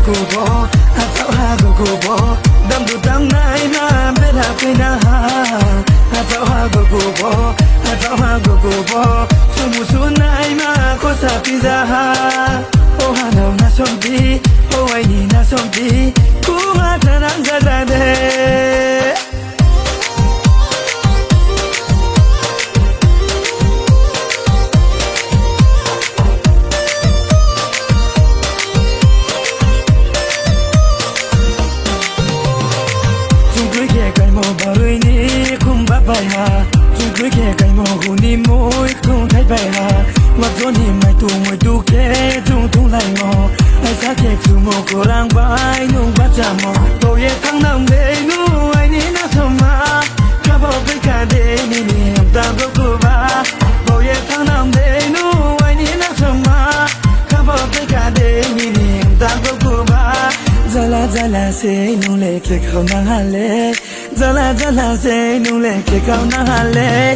cô bó à cháu ha cô bó đâm đủ đâm này mà biết là cái na ha à cháu ha cô bó à cháu ha cô bó số mù số này mà có sao phi ra ha ô hà nào na xong đi ô ai đi na xong đi cú ha thằng đang ra ra đây bởi ni không bắt bài hà chung cưới kẻ cái mồ hù ni môi không thấy bài hà mặc gió ni mai tu kẻ chung tung lại mò ai xa kẻ chú mồ cô đang bay nung bắt chạm mò tôi ye thăng nằm để nu ai ni na sớm mà cả bao cái cả để ni ni em ta đâu cô ba tôi ye thăng nằm để nu ai ni na sớm mà cả bao cái cả để ni ni em ta đâu cô ba zala se nu le ke khâu na ha le zala se nu le ke khâu na ha le